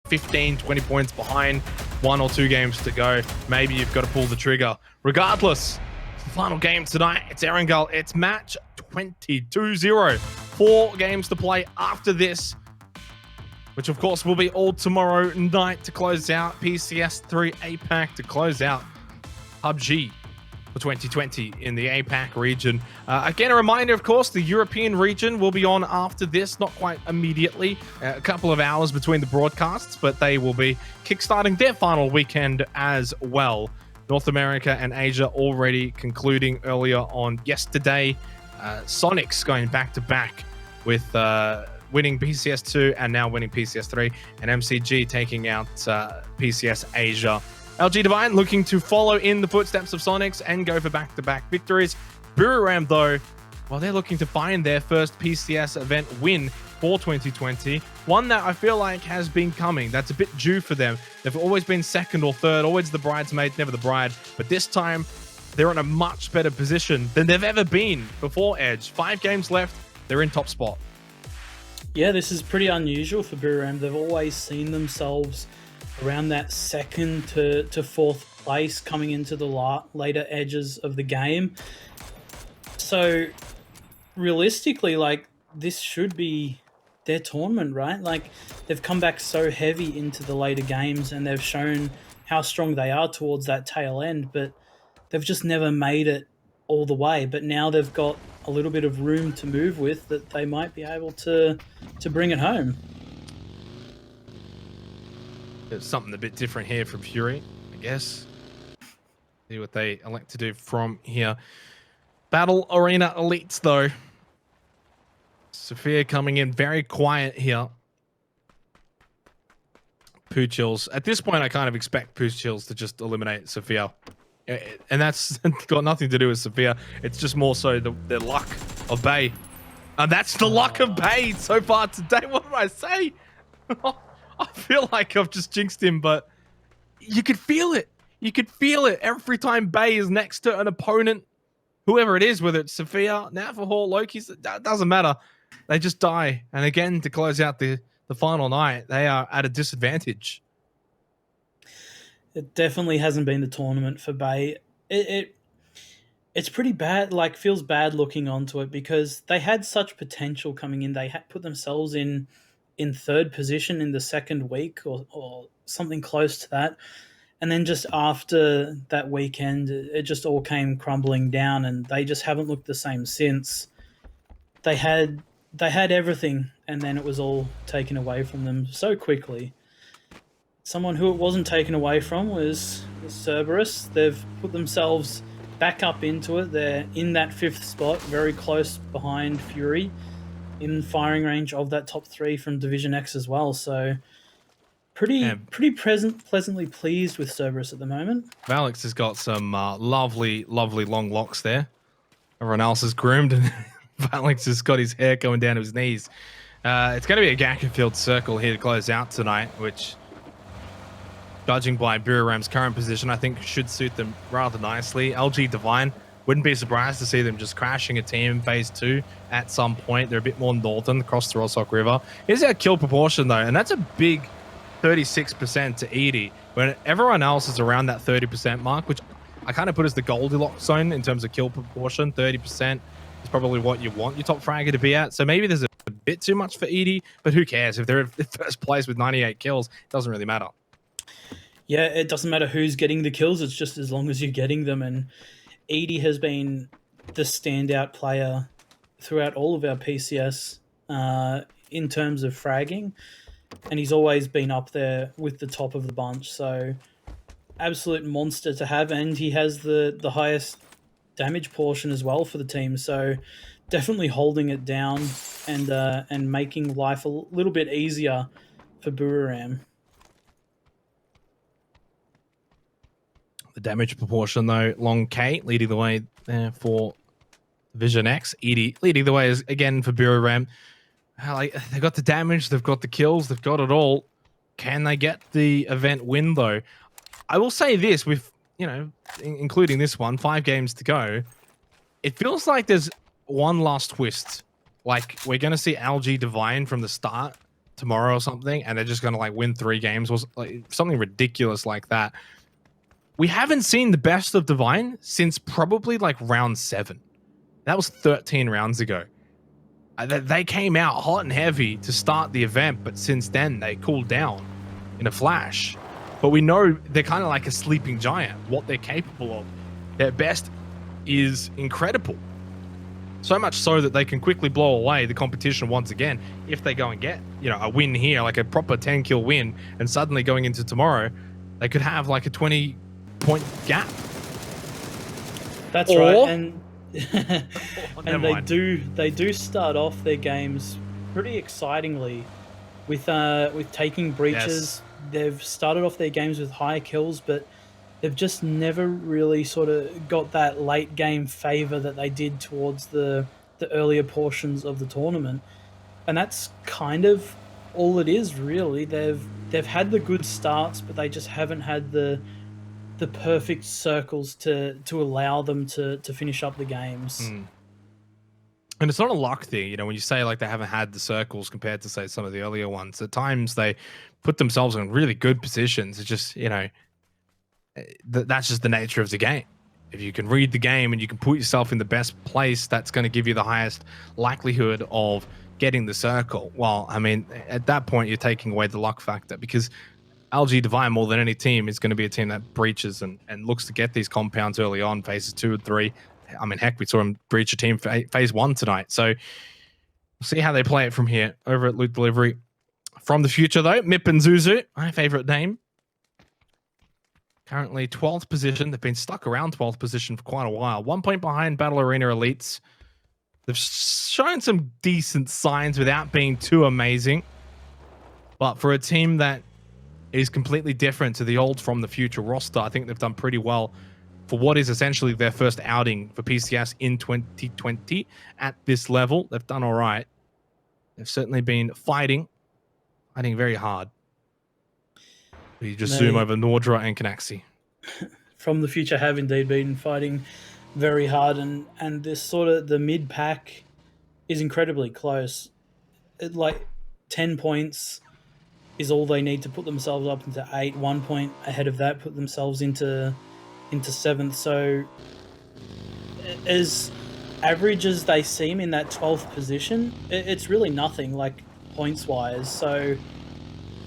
15, 20 points behind, 1 or 2 games to go. Maybe you've got to pull the trigger. Regardless, it's the final game tonight. It's Erangel. It's match 22-0. 4 games to play after this, which of course will be all tomorrow night to close out PCS 3 Apac, to close out PUBG for 2020 in the Apac region. Again, a reminder, of course, the European region will be on after this, not quite immediately, a couple of hours between the broadcasts, but they will be kickstarting their final weekend as well. North America and Asia already concluding earlier on yesterday. Sonics going back-to-back with winning PCS 2 and now winning PCS 3, and MCG taking out PCS Asia. LG Divine looking to follow in the footsteps of Sonics and go for back-to-back victories. Buriram, though, well, they're looking to find their first PCS event win for 2020. One that I feel like has been coming. That's a bit due for them. They've always been second or third, always the bridesmaid, never the bride. But this time, they're in a much better position than they've ever been before Edge. 5 games left, they're in top spot. Yeah, this is pretty unusual for Buriram. They've always seen themselves around that second to fourth place coming into the later edges of the game. So realistically, like, this should be their tournament, right? Like, they've come back so heavy into the later games and they've shown how strong they are towards that tail end, but they've just never made it all the way. But now they've got a little bit of room to move with, that they might be able to bring it home. There's something a bit different here from Fury, I guess. See what they elect to do from here. Battle Arena Elites, though. Sophia coming in very quiet here. Poochills. At this point, I kind of expect Poochills to just eliminate Sophia. And that's got nothing to do with Sophia. It's just more so the luck of Bay. And that's the luck of Bay so far today. What did I say? I feel like I've just jinxed him, but you could feel it. You could feel it every time Bay is next to an opponent, whoever it is, whether it's Sophia, Navahor, Loki's, that doesn't matter. They just die. And again, to close out the final night, they are at a disadvantage. It definitely hasn't been the tournament for Bay. It's pretty bad, like, feels bad looking onto it, because they had such potential coming in. They had put themselves in third position in the second week or something close to that. And then just after that weekend, it just all came crumbling down, and they just haven't looked the same since. They had everything, and then it was all taken away from them so quickly. Someone who it wasn't taken away from was Cerberus. They've put themselves back up into it. They're in that 5th spot, very close behind Fury, in firing range of that top 3 from Division X as well. So pretty pleasantly pleased with Cerberus at the moment. Valix has got some lovely long locks there. Everyone else is groomed, and Valix has got his hair going down to his knees. It's going to be a Gackenfield circle here to close out tonight, which, judging by Buriram's current position, I think should suit them rather nicely. LG Divine, wouldn't be surprised to see them just crashing a team in phase 2 at some point. They're a bit more northern, across the Rosok River. Here's our kill proportion, though, and that's a big 36% to 80, when everyone else is around that 30% mark, which I kind of put as the Goldilocks zone in terms of kill proportion. 30% is probably what you want your top fragger to be at. So maybe there's a bit too much for Edie, but who cares? If they're in first place with 98 kills, it doesn't really matter. Yeah, it doesn't matter who's getting the kills. It's just as long as you're getting them. And Edie has been the standout player throughout all of our PCS in terms of fragging. And he's always been up there with the top of the bunch. So absolute monster to have. And he has the highest damage portion as well for the team. So definitely holding it down and making life a little bit easier for Buriram. The damage proportion, though, Long K leading the way there for Vision X. Edie leading the way is again for Buriram. They've got the damage, they've got the kills, they've got it all. Can they get the event win, though? I will say this, with, including this one, 5 games to go, it feels like there's one last twist. Like, we're going to see LG Divine from the start tomorrow or something, and they're just going to like win 3 games or like something ridiculous like that. We haven't seen the best of Divine since probably like round 7. That was 13 rounds ago. They came out hot and heavy to start the event, but since then they cooled down in a flash. But we know they're kind of like a sleeping giant, what they're capable of. Their best is incredible. So much so that they can quickly blow away the competition once again if they go and get, you know, a win here, like a proper 10-kill win, and suddenly going into tomorrow, they could have like a 20-point gap. That's right, and and they do start off their games pretty excitingly with taking breaches. Yes. They've started off their games with high kills, but they've just never really sort of got that late game favor that they did towards the earlier portions of the tournament. And that's kind of all it is, really. They've had the good starts, but they just haven't had the perfect circles to allow them to finish up the games. And it's not a luck thing, you know, when you say like they haven't had the circles compared to say some of the earlier ones. At times they put themselves in really good positions. It's just, you know, that's just the nature of the game. If you can read the game and you can put yourself in the best place, that's going to give you the highest likelihood of getting the circle. Well, I mean, at that point, you're taking away the luck factor, because LG Divine, more than any team, is going to be a team that breaches and looks to get these compounds early on, phases 2 and 3. I mean, heck, we saw him breach a team for phase 1 tonight. So we'll see how they play it from here over at Loot Delivery. From the future, though, Mip and Zuzu, my favorite name. Currently 12th position. They've been stuck around 12th position for quite a while. 1 point behind Battle Arena Elites. They've shown some decent signs without being too amazing. But for a team that is completely different to the old From the Future roster, I think they've done pretty well for what is essentially their first outing for PCS in 2020 at this level. They've done all right. They've certainly been fighting very hard. You just zoom over Nordra and Canaxi. From the Future have indeed been fighting very hard, and this sort of the mid pack is incredibly close. Like 10 points is all they need to put themselves up into 8. 1 point ahead of that put themselves into 7th. So as average as they seem in that 12th position, it's really nothing, like points wise. So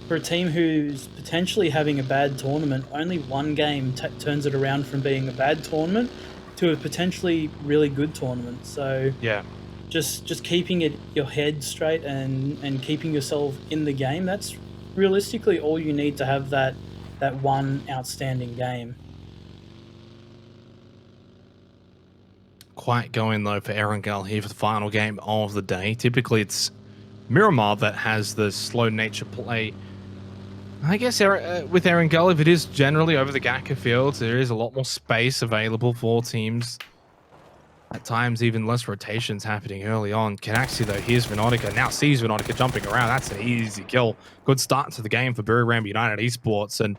for a team who's potentially having a bad tournament, only one game turns it around from being a bad tournament to a potentially really good tournament. So yeah, just keeping your head straight and keeping yourself in the game, that's realistically all you need to have that one outstanding game. Quite going though for Erangel here for the final game of the day. Typically it's Miramar that has the slow nature play. I guess with Erangel, if it is generally over the Gaka fields, there is a lot more space available for teams. At times, even less rotations happening early on. Canaxi, though, here's Venotica. Now sees Venotica jumping around. That's an easy kill. Good start to the game for Buriram United Esports. And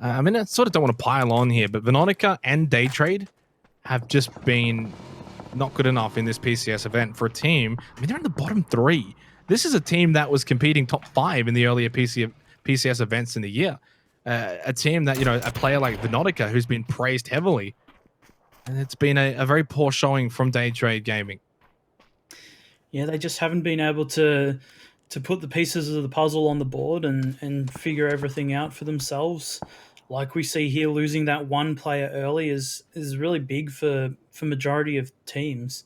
I mean, I sort of don't want to pile on here, but Venotica and Daytrade have just been not good enough in this PCS event for a team. I mean, they're in the bottom 3. This is a team that was competing top 5 in the earlier PCS events in the year. A team that, you know, a player like Venotica, who's been praised heavily. And it's been a very poor showing from Daytrade Gaming. Yeah, they just haven't been able to put the pieces of the puzzle on the board and figure everything out for themselves. Like we see here, losing that one player early is really big for majority of teams.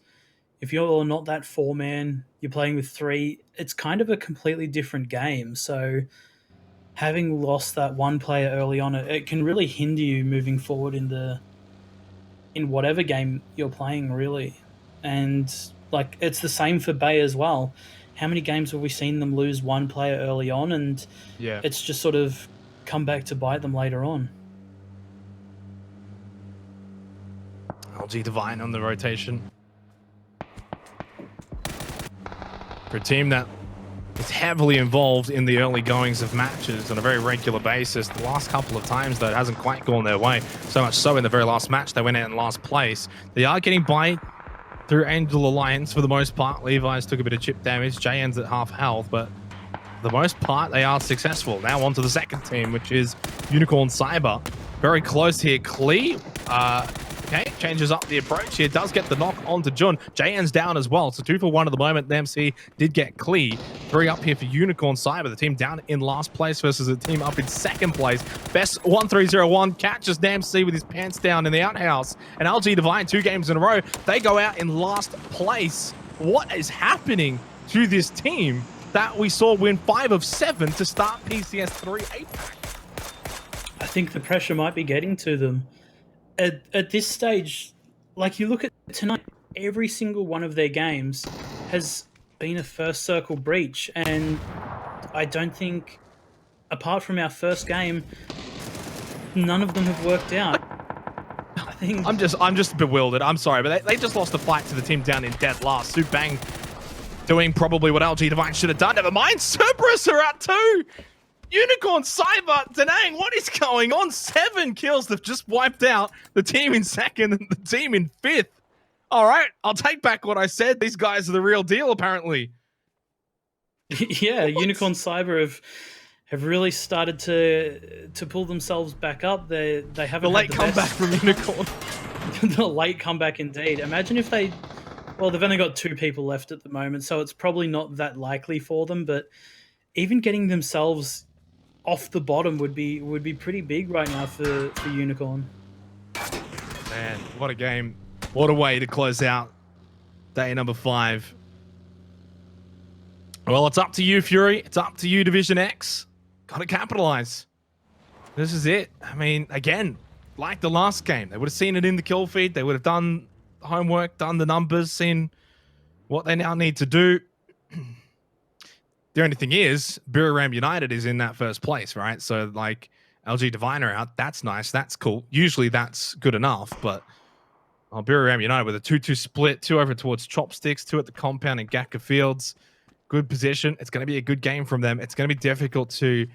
If you're not that 4-man, you're playing with 3, it's kind of a completely different game. So having lost that one player early on, it can really hinder you moving forward in whatever game you're playing, really. And like it's the same for Bay as well. How many games have we seen them lose one player early on, and yeah, it's just sort of come back to bite them later on. LG Divine on the rotation. For a team that is heavily involved in the early goings of matches on a very regular basis. The last couple of times, though, it hasn't quite gone their way. So much so in the very last match, they went out in last place. They are getting by through Angel Alliance for the most part. Levi's took a bit of chip damage. Jay ends at half health, but the most part, they are successful. Now on to the second team, which is Unicorn Cyber. Very close here. Klee, okay, changes up the approach here. Does get the knock onto Jun. JN's down as well. So 2 for 1 at the moment. The MC did get Klee. 3 up here for Unicorn Cyber. The team down in last place versus the team up in second place. Best 1301 catches DMC with his pants down in the outhouse. And LG Divine 2 games in a row. They go out in last place. What is happening to this team that we saw win 5 of 7 to start PCS 3 Apac? I think the pressure might be getting to them. At this stage, like you look at tonight, every single one of their games has been a first circle breach, and I don't think, apart from our first game, none of them have worked out. I think I'm just bewildered. I'm sorry, but they just lost the fight to the team down in dead last. Su Bang doing probably what LG Divine should have done. Never mind, Cerberus are at 2. Unicorn Cyber, Danang, what is going on? 7 kills. They've just wiped out the team in second and the team in 5th. All right, I'll take back what I said. These guys are the real deal, apparently. Yeah, what? Unicorn Cyber have really started to pull themselves back up. They haven't the late comeback from Unicorn. The late comeback indeed. Imagine if they, well, they've only got 2 people left at the moment, so it's probably not that likely for them. But even getting themselves off the bottom would be pretty big right now for Unicorn. Man, what a game. What a way to close out day number 5. Well, it's up to you, Fury. It's up to you, Division X. Got to capitalize. This is it. I mean, again, like the last game, they would have seen it in the kill feed. They would have done the homework, done the numbers, seen what they now need to do. The only thing is, Buriram United is in that first place, right? So, like, LG Divine are out. That's nice. That's cool. Usually that's good enough, but Buriram United with a 2-2 split, 2 over towards Chopsticks, 2 at the compound in Gakka Fields. Good position. It's going to be a good game from them. It's going to be difficult to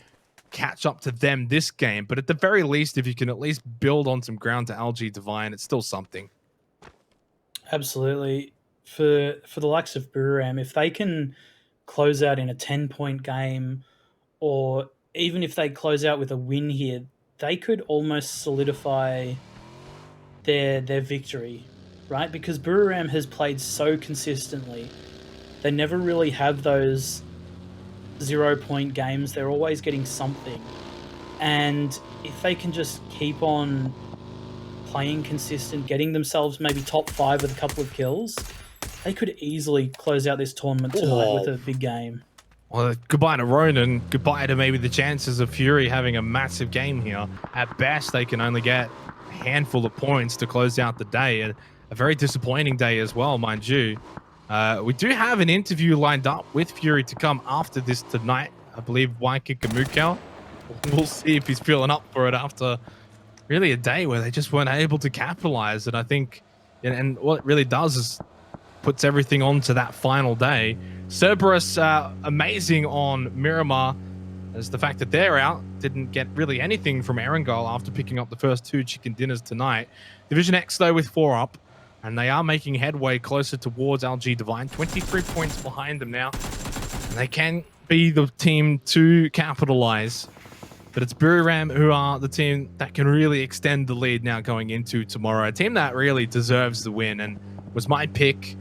catch up to them this game, but at the very least, if you can at least build on some ground to LG Divine, it's still something. Absolutely. For the likes of Buriram, if they can close out in a 10-point game, or even if they close out with a win here, they could almost solidify their victory, right? Because Buriram has played so consistently. They never really have those 0-point games. They're always getting something. And if they can just keep on playing consistent, getting themselves maybe top 5 with a couple of kills, they could easily close out this tournament tonight with a big game. Well, goodbye to Ronan. Goodbye to maybe the chances of Fury having a massive game here. At best, they can only get a handful of points to close out the day. And a very disappointing day as well, mind you. We do have an interview lined up with Fury to come after this tonight. I believe Waikiki Kamukel. We'll see if he's feeling up for it after really a day where they just weren't able to capitalize. And I think, and what it really does is puts everything onto that final day. Cerberus, amazing on Miramar, as the fact that they're out didn't get really anything from Erangel after picking up the first 2 chicken dinners tonight. Division X, though, with 4 up, and they are making headway closer towards LG Divine. 23 points behind them now. And they can be the team to capitalize. But it's Buriram who are the team that can really extend the lead now going into tomorrow. A team that really deserves the win and was my pick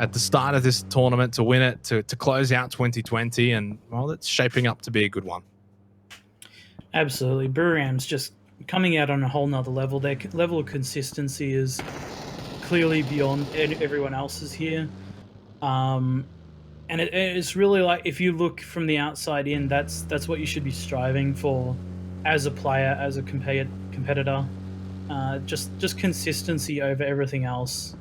at the start of this tournament to win it, to close out 2020. And, well, it's shaping up to be a good one. Absolutely. Buriram's just coming out on a whole nother level. Their level of consistency is clearly beyond everyone else's here. And it's really like, if you look from the outside in, that's what you should be striving for as a player, as a competitor. Just consistency over everything else.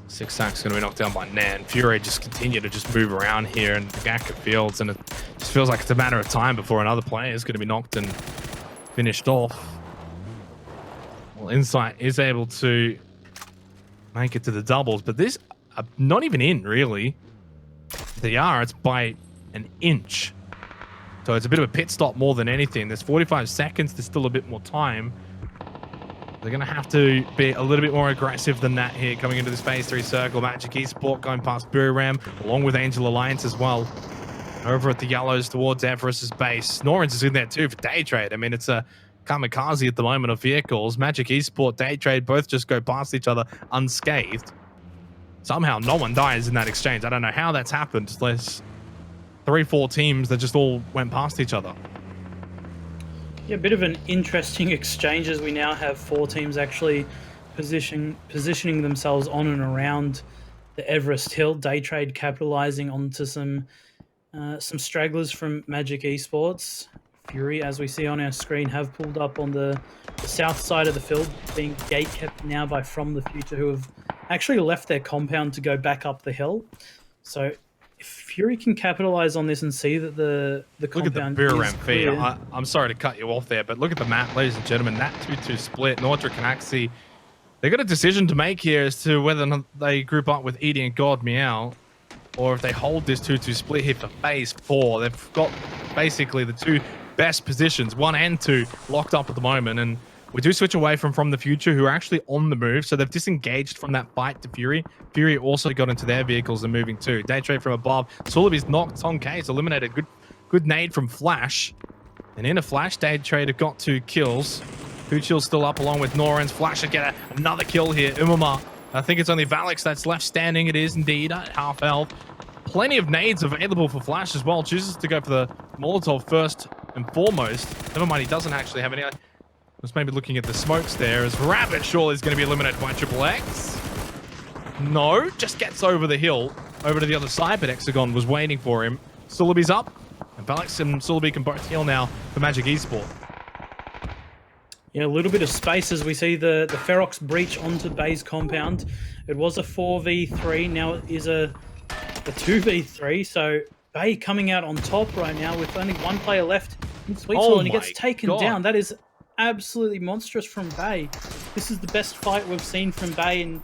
Six-Sack's going to be knocked down by Nan. Fury just continue to just move around here in the Gakka Fields, and it just feels like it's a matter of time before another player is going to be knocked and finished off. Well, Insight is able to make it to the doubles, but this not even in, really. They are. It's by an inch. So it's a bit of a pit stop more than anything. There's 45 seconds. There's still a bit more time. They're going to have to be a little bit more aggressive than that here coming into this phase 3 circle. Magic Esport going past Buriram along with Angel Alliance as well. Over at the yellows towards Everest's base. Norrens is in there too for day trade. I mean, it's a kamikaze at the moment of vehicles. Magic Esport, day trade, both just go past each other unscathed. Somehow no one dies in that exchange. I don't know how that's happened. There's 3-4 teams that just all went past each other. Yeah, a bit of an interesting exchange as we now have 4 teams actually positioning themselves on and around the Everest Hill. Day trade capitalizing onto some stragglers from Magic Esports. Fury, as we see on our screen, have pulled up on the south side of the field, being gate kept now by From the Future, who have actually left their compound to go back up the hill. So if Fury can capitalize on this and see that the compound look at the is Buriram clear. feed. I'm sorry to cut you off there, but look at the map, ladies and gentlemen. That 2-2 split, Nordra Canaxi, they got a decision to make here as to whether or not they group up with Edie and God Meow, or if they hold this 2-2 split here for phase 4. They've got basically the 2 best positions, 1 and 2, locked up at the moment. And we do switch away from the Future, who are actually on the move. So they've disengaged from that fight to Fury. Fury also got into their vehicles and moving too. Day trade from above. Sulaby's knocked. Tom K's eliminated. Good nade from Flash. And in a Flash, Day trade have got 2 kills. Puchil's still up along with Norrens. Flash will get another kill here. Umama, I think it's only Valix that's left standing. It is indeed at half health. Plenty of nades available for Flash as well. Chooses to go for the Molotov first and foremost. Never mind, he doesn't actually have any. Was maybe looking at the smokes there as Rabbit surely is going to be eliminated by Triple X. No, just gets over the hill, over to the other side, but Hexagon was waiting for him. Sulaby's up, and Valix and Sulaby can both heal now for Magic Esport. Yeah, a little bit of space as we see the Ferox breach onto Bay's compound. It was a 4v3, now it is a 2v3, so Bay coming out on top right now with only 1 player left in Sweet Soul, and he gets taken down. That is absolutely monstrous from Bay. This is the best fight we've seen from Bay in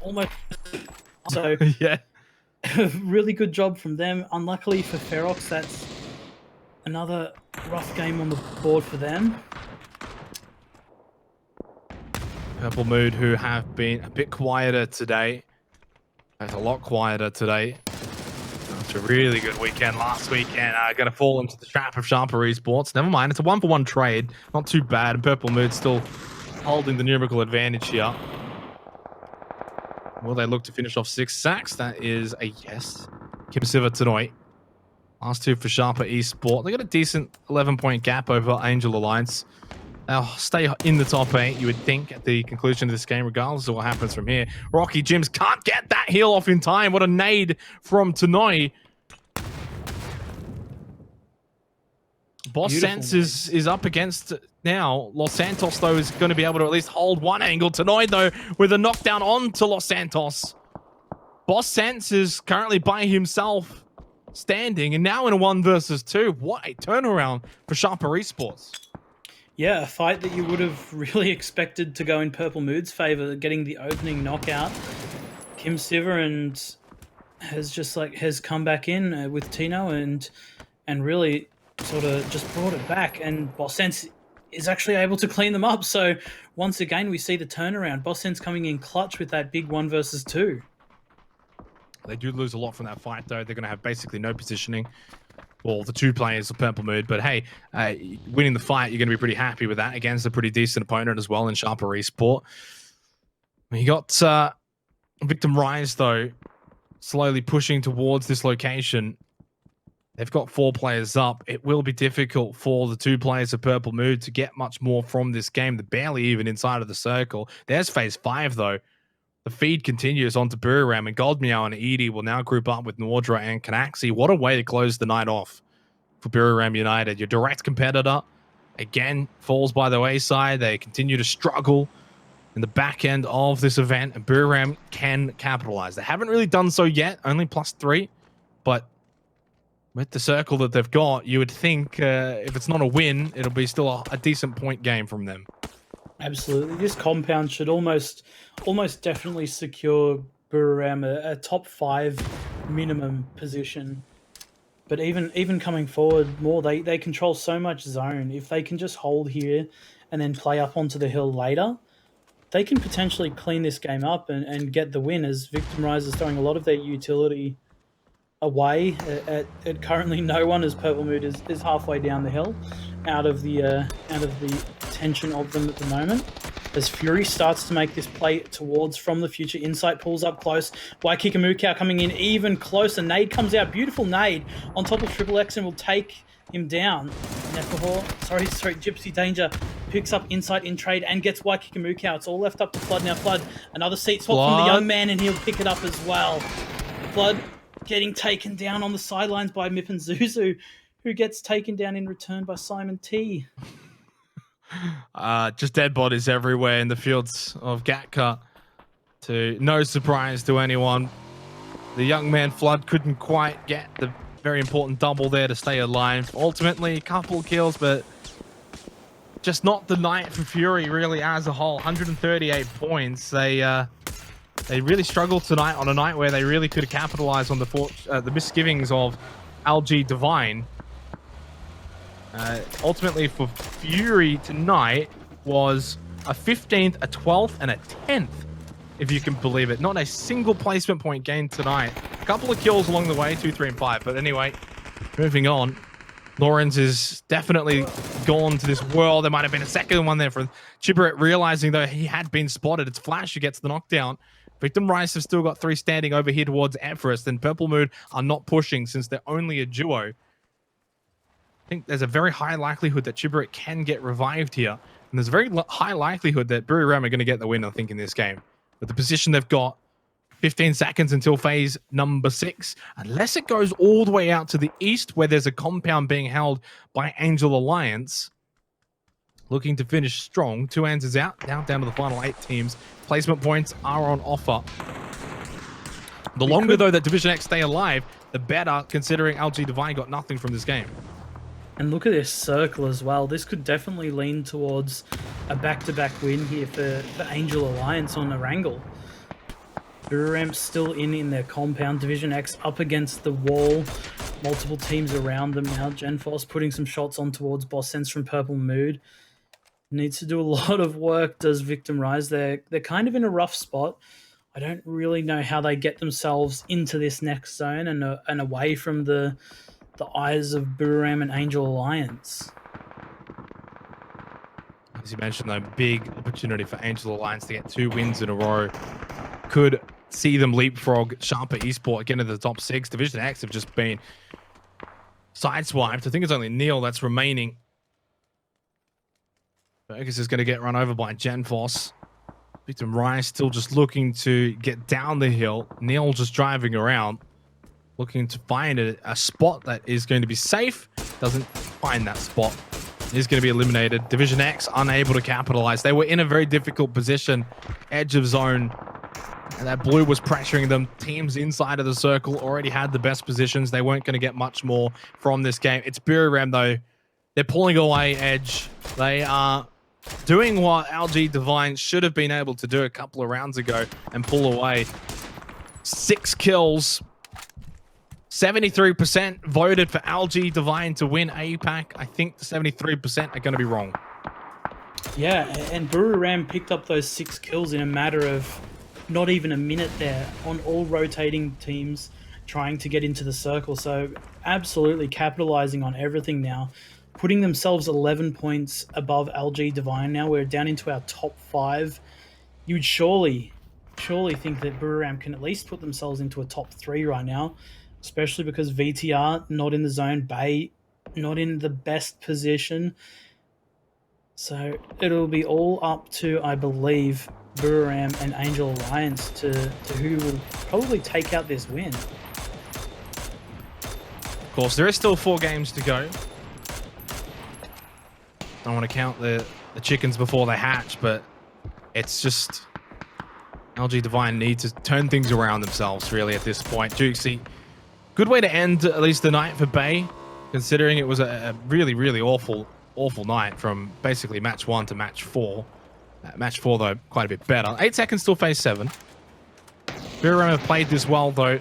almost... So, yeah. Really good job from them. Unluckily for Ferox, that's another rough game on the board for them. Purple Mood, who have been a bit quieter today. A lot quieter today. After a really good weekend last weekend. Going to fall into the trap of Sharper Esports. Never mind, it's a 1-for-1 trade. Not too bad. And Purple Mood still holding the numerical advantage here. Will they look to finish off 6 sacks? That is a yes. Kim Siver tonight. Last 2 for Sharper Esport. They got a decent 11-point gap over Angel Alliance. They'll stay in the top 8, you would think, at the conclusion of this game, regardless of what happens from here. Rocky Jims can't get that heal off in time. What a nade from Tanoi. Boss Sense is up against now. Los Santos, though, is going to be able to at least hold one angle. Tanoi, though, with a knockdown onto Los Santos. Boss Sense is currently by himself, standing, and now in a 1 versus 2. What a turnaround for Sharper Esports. Yeah, a fight that you would have really expected to go in Purple Mood's favor, getting the opening knockout. Kim Siver has come back in with Tino and really sort of just brought it back. And Boss Sense is actually able to clean them up. So once again, we see the turnaround. Boss Sense coming in clutch with that big 1 versus 2. They do lose a lot from that fight, though. They're going to have basically no positioning. Well, the 2 players of Purple Mood, but hey, winning the fight, you're going to be pretty happy with that against a pretty decent opponent as well in Sharper Esport. You got Victim Rise, though, slowly pushing towards this location. They've got 4 players up. It will be difficult for the 2 players of Purple Mood to get much more from this game. They're barely even inside of the circle. There's phase 5, though. The feed continues onto Buriram, and Goldmeow and Edie will now group up with Nordra and Canaxi. What a way to close the night off for Buriram United. Your direct competitor, again, falls by the wayside. They continue to struggle in the back end of this event, and Buriram can capitalize. They haven't really done so yet, only +3, but with the circle that they've got, you would think if it's not a win, it'll be still a decent point game from them. Absolutely. This compound should almost definitely secure Buriram a top 5 minimum position. But even coming forward more, they control so much zone. If they can just hold here and then play up onto the hill later, they can potentially clean this game up and get the win, as Victim Rise is throwing a lot of their utility away at currently no one, as Purple Mood is halfway down the hill out of the attention of them at the moment. As Fury starts to make this play towards From the Future, Insight pulls up close. Waikika coming in even closer. Nade comes out. Beautiful nade on top of Triple X and will take him down. Gypsy Danger picks up Insight in trade and gets Waikika. It's all left up to Flood now. Flood, another seat swap from the young man, and he'll pick it up as well. Flood getting taken down on the sidelines by Mip and Zuzu, who gets taken down in return by Simon T. Just dead bodies everywhere in the fields of Gatka. To no surprise to anyone, the young man Flood couldn't quite get the very important double there to stay alive. Ultimately, a couple kills, but just not the night for Fury really as a whole. 138 points. They really struggled tonight on a night where they really could have capitalized on the misgivings of LG Divine. Ultimately for Fury tonight was a 15th, a 12th, and a 10th, if you can believe it. Not a single placement point gained tonight. A couple of kills along the way, 2, 3, and 5. But anyway, moving on. Lawrence is definitely gone to this world. There might have been a second one there for Chiberet, realizing though he had been spotted. It's Flash who gets the knockdown. Victim Rice have still got 3 standing over here towards Everest, and Purple Mood are not pushing since they're only a duo. I think there's a very high likelihood that Chiberet can get revived here. And there's a very high likelihood that Buriram are going to get the win, I think, in this game. With the position they've got, 15 seconds until phase number 6. Unless it goes all the way out to the east, where there's a compound being held by Angel Alliance. Looking to finish strong. 2 hands is out. Now down to the final 8 teams. Placement points are on offer. The longer, though, that Division X stay alive, the better, considering LG Divine got nothing from this game. And look at this circle as well. This could definitely lean towards a back-to-back win here for Angel Alliance on Erangel. Buriram still in their compound. Division X up against the wall. Multiple teams around them now. Genforce putting some shots on towards Boss Sense from Purple Mood. Needs to do a lot of work, does Victim Rise. They're kind of in a rough spot. I don't really know how they get themselves into this next zone and away from the eyes of Buriram and Angel Alliance. As you mentioned, though, big opportunity for Angel Alliance to get 2 wins in a row. Could see them leapfrog Sharper Esport again into the top 6. Division X have just been sideswiped. I think it's only Neil that's remaining. Fergus is going to get run over by Genforce. Victim Rise still just looking to get down the hill. Neil just driving around, looking to find a spot that is going to be safe. Doesn't find that spot. Is going to be eliminated. Division X unable to capitalize. They were in a very difficult position, edge of zone, and that blue was pressuring them. Teams inside of the circle already had the best positions. They weren't going to get much more from this game. It's Buriram, though. They're pulling away edge. They are doing what LG Divine should have been able to do a couple of rounds ago and pull away. 6 kills. 73% voted for LG Divine to win APAC. I think the 73% are going to be wrong. Yeah, and Buriram picked up those 6 kills in a matter of not even a minute there on all rotating teams trying to get into the circle. So absolutely capitalizing on everything now, putting themselves 11 points above LG Divine. Now we're down into our top 5. You'd surely think that Buriram can at least put themselves into a top 3 right now, especially because VTR not in the zone, Bay not in the best position. So it'll be all up to, I believe, Buriram and Angel Alliance to who will probably take out this win. Of course, there is still 4 games to go. I don't want to count the chickens before they hatch, but it's just LG Divine need to turn things around themselves, really, at this point. Jukesy, good way to end at least the night for Bay, considering it was a really, really awful night from basically match 1 to match 4. Match 4, though, quite a bit better. 8 seconds till phase 7. Buriram have played this well, though,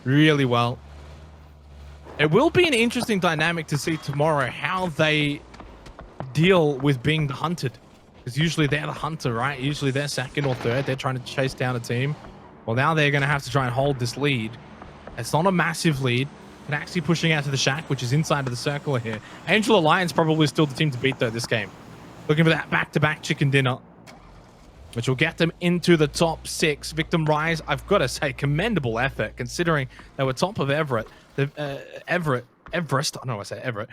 really well. It will be an interesting dynamic to see tomorrow how they deal with being hunted. Because usually they're the hunter, right? Usually they're second or third. They're trying to chase down a team. Well, now they're going to have to try and hold this lead. It's not a massive lead, but actually pushing out to the shack, which is inside of the circle here. Angel Alliance probably still the team to beat, though, this game. Looking for that back-to-back chicken dinner, which will get them into the top 6. Victim Rise, I've got to say, commendable effort, considering they were top of Everett. Everest, I don't know why I say Everett.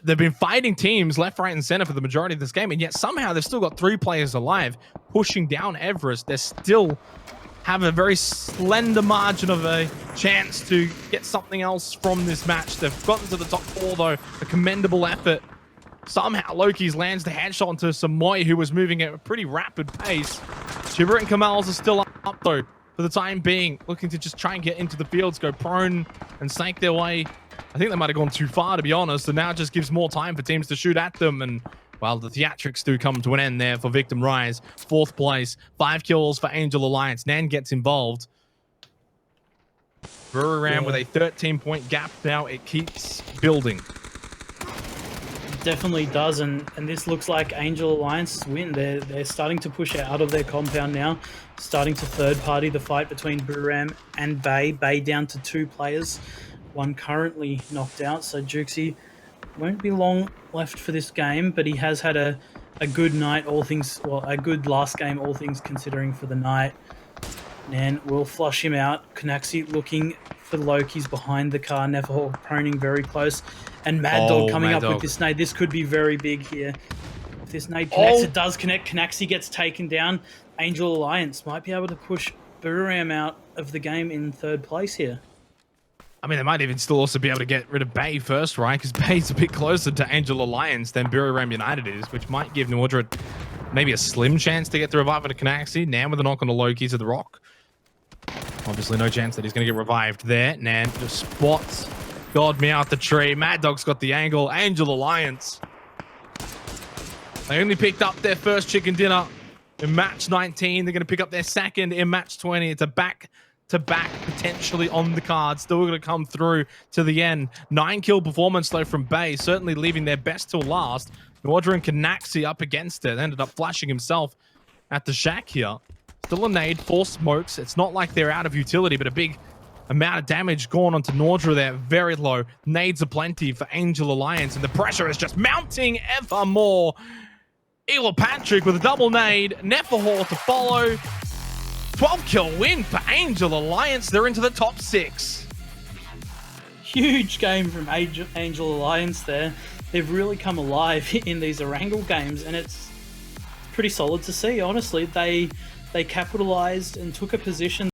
They've been fighting teams left, right, and center for the majority of this game, and yet somehow they've still got 3 players alive, pushing down Everest. They still have a very slender margin of a chance to get something else from this match. They've gotten to the top 4, though. A commendable effort. Somehow Loki's lands the headshot onto Samoy, who was moving at a pretty rapid pace. Shiver and Kamals are still up, though, for the time being, looking to just try and get into the fields, go prone, and snake their way. I think they might have gone too far, to be honest, and now it just gives more time for teams to shoot at them. And, well, the theatrics do come to an end there for Victim Rise. 4th place, 5 kills for Angel Alliance. Nan gets involved. Brewery Ram with a 13-point gap now. It keeps building. Definitely does, and this looks like Angel Alliance win. They're starting to push out of their compound now, starting to third party the fight between Buram and Bay. Bay down to 2 players, one currently knocked out, so Jukesy won't be long left for this game, but he has had a good night, all things, well, a good last game, all things considering for the night. Nan will flush him out. Kanaxi looking for Loki's behind the car. Neverhawk proning very close. And Mad Dog coming up with this nade. This could be very big here. If this nade connects, it does connect. Kanaxi gets taken down. Angel Alliance might be able to push Buram out of the game in 3rd place here. I mean, they might even still also be able to get rid of Bay first, right? Because Bay's a bit closer to Angel Alliance than Buram United is, which might give Nordred maybe a slim chance to get the revive of Kanaxi. Nan with a knock on the Loki to the rock. Obviously, no chance that he's going to get revived there. Nan just spots God me out the tree. Mad Dog's got the angle. Angel Alliance. They only picked up their first chicken dinner in match 19. They're going to pick up their second in match 20. It's a back-to-back potentially on the card. Still going to come through to the end. 9-kill performance, though, from Bay. Certainly leaving their best till last. Nordra and Kanaxi up against it. Ended up flashing himself at the shack here. Still a nade, 4 smokes. It's not like they're out of utility, but a big amount of damage gone onto Nordra there. Very low. Nades are plenty for Angel Alliance, and the pressure is just mounting ever more. Ela Patrick with a double nade. Neferhor to follow. 12-kill win for Angel Alliance. They're into the top 6. Huge game from Angel Alliance there. They've really come alive in these Erangel games, and it's pretty solid to see, honestly. They capitalized and took a position